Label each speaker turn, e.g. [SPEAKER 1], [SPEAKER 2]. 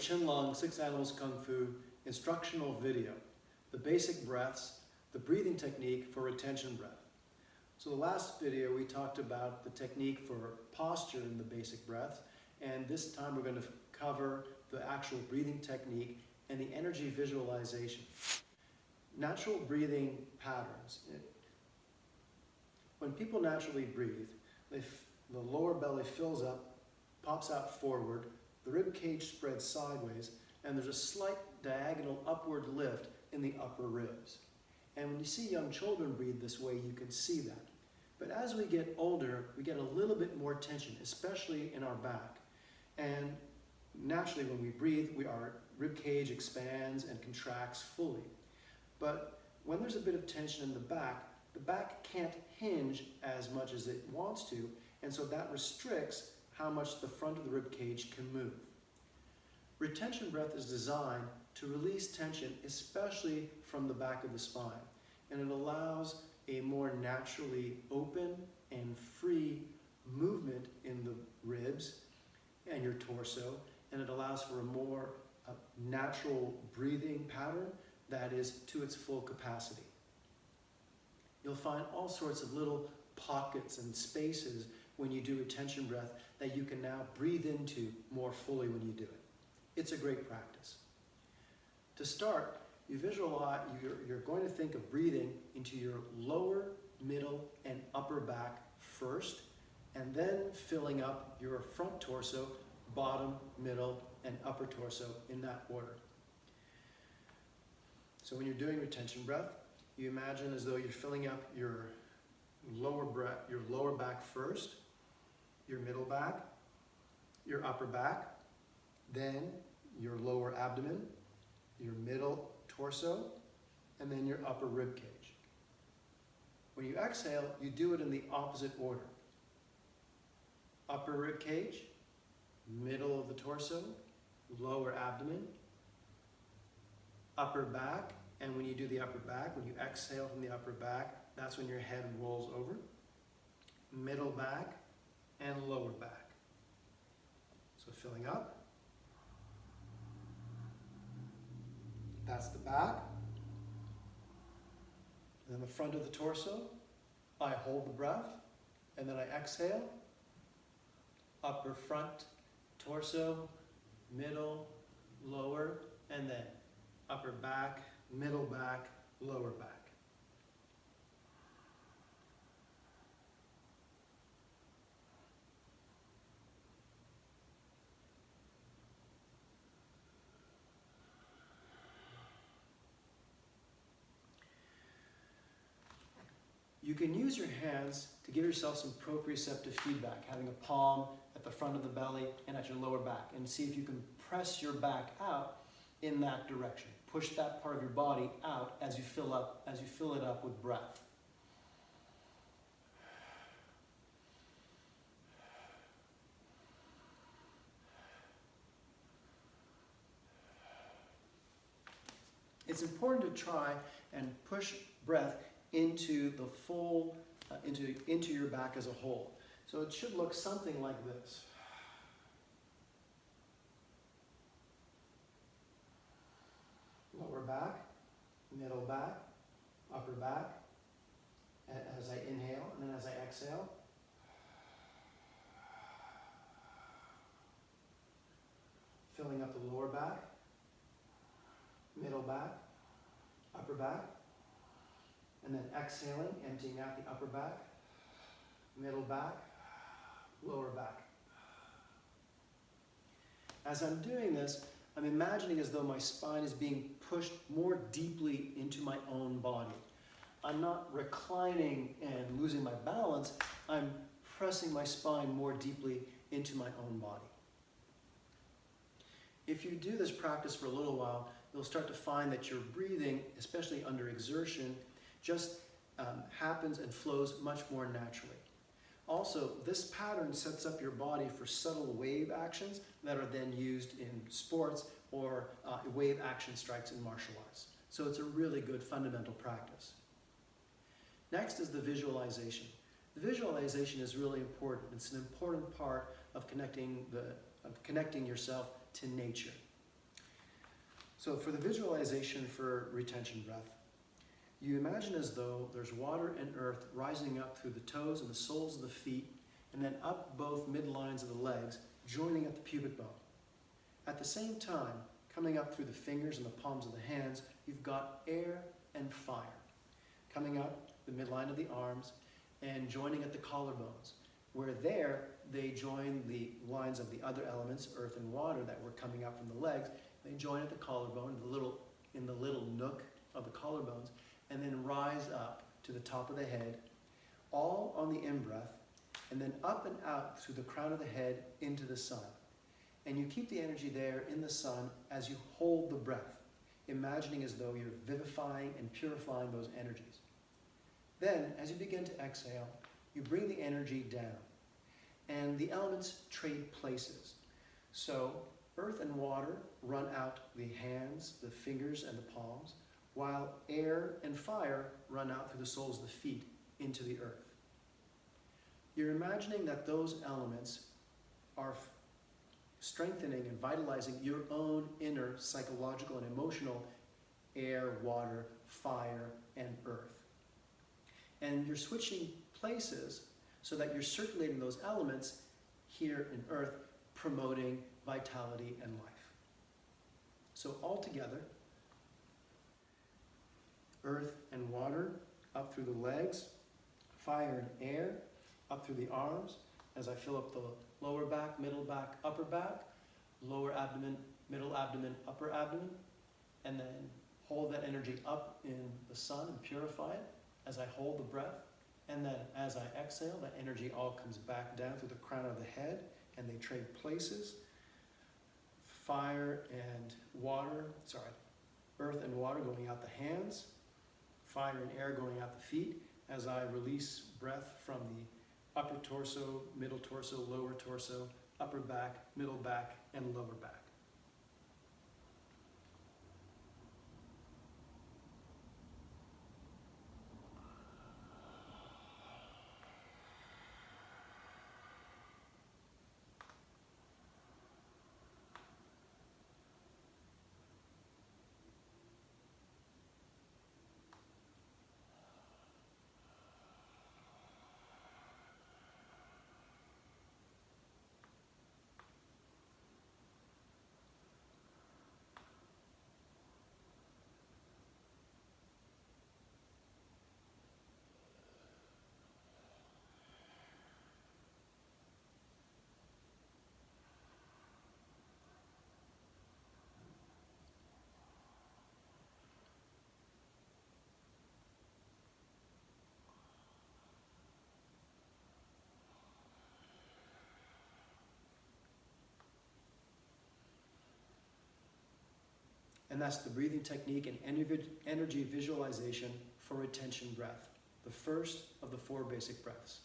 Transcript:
[SPEAKER 1] Qinlong 6 Animals Kung Fu instructional video, the basic breaths, the breathing technique for retention breath. So the last video we talked about the technique for posture in the basic breaths, and this time we're going to cover the actual breathing technique and the energy visualization. Natural breathing patterns. When people naturally breathe, the lower belly fills up, pops out forward, the rib cage spreads sideways, and there's a slight diagonal upward lift in the upper ribs. And when you see young children breathe this way, you can see that. But as we get older, we get a little bit more tension, especially in our back. And naturally, when we breathe, our rib cage expands and contracts fully. But when there's a bit of tension in the back can't hinge as much as it wants to, and so that restricts how much the front of the rib cage can move. Retention breath is designed to release tension, especially from the back of the spine, and it allows a more naturally open and free movement in the ribs and your torso, and it allows for a more natural breathing pattern that is to its full capacity. You'll find all sorts of little pockets and spaces when you do retention breath that you can now breathe into more fully when you do it. It's a great practice. To start, you visualize, you're going to think of breathing into your lower, middle, and upper back first, and then filling up your front torso, bottom, middle, and upper torso in that order. So when you're doing retention breath, you imagine as though you're filling up your lower back first, your middle back, your upper back, then your lower abdomen, your middle torso, and then your upper rib cage. When you exhale, you do it in the opposite order. Upper rib cage, middle of the torso, lower abdomen, upper back, and when you do the upper back, when you exhale from the upper back, that's when your head rolls over. Middle back and lower back. So filling up. That's the back. Then the front of the torso. I hold the breath, and then I exhale. Upper front, torso, middle, lower, and then upper back, middle back, lower back. You can use your hands to give yourself some proprioceptive feedback, having a palm at the front of the belly and at your lower back, and see if you can press your back out in that direction. Push that part of your body out as you fill it up with breath. It's important to try and push breath into the full, into your back as a whole. So it should look something like this. Lower back, middle back, upper back, as I inhale, and then as I exhale. Filling up the lower back, middle back, upper back, and then exhaling, emptying out the upper back, middle back, lower back. As I'm doing this, I'm imagining as though my spine is being pushed more deeply into my own body. I'm not reclining and losing my balance, I'm pressing my spine more deeply into my own body. If you do this practice for a little while, you'll start to find that your breathing, especially under exertion, just happens and flows much more naturally. Also, this pattern sets up your body for subtle wave actions that are then used in sports or wave action strikes in martial arts. So it's a really good fundamental practice. Next is the visualization. The visualization is really important. It's an important part of connecting yourself to nature. So for the visualization for retention breath, you imagine as though there's water and earth rising up through the toes and the soles of the feet, and then up both midlines of the legs, joining at the pubic bone. At the same time, coming up through the fingers and the palms of the hands, you've got air and fire. Coming up the midline of the arms and joining at the collarbones, where there they join the lines of the other elements, earth and water, that were coming up from the legs. They join at the collarbone, in the little nook of the collarbones, and then rise up to the top of the head, all on the in-breath, and then up and out through the crown of the head into the sun. And you keep the energy there in the sun as you hold the breath, imagining as though you're vivifying and purifying those energies. Then, as you begin to exhale, you bring the energy down, and the elements trade places. So, earth and water run out the hands, the fingers, and the palms, while air and fire run out through the soles of the feet into the earth. You're imagining that those elements are strengthening and vitalizing your own inner psychological and emotional air, water, fire, and earth. And you're switching places so that you're circulating those elements here in earth, promoting vitality and life. So all together, earth and water up through the legs, fire and air up through the arms, as I fill up the lower back, middle back, upper back, lower abdomen, middle abdomen, upper abdomen, and then hold that energy up in the sun and purify it as I hold the breath. And then as I exhale, that energy all comes back down through the crown of the head, and they trade places. Earth and water going out the hands, fire and air going out the feet, as I release breath from the upper torso, middle torso, lower torso, upper back, middle back, and lower back. And that's the breathing technique and energy visualization for retention breath, the first of the 4 basic breaths.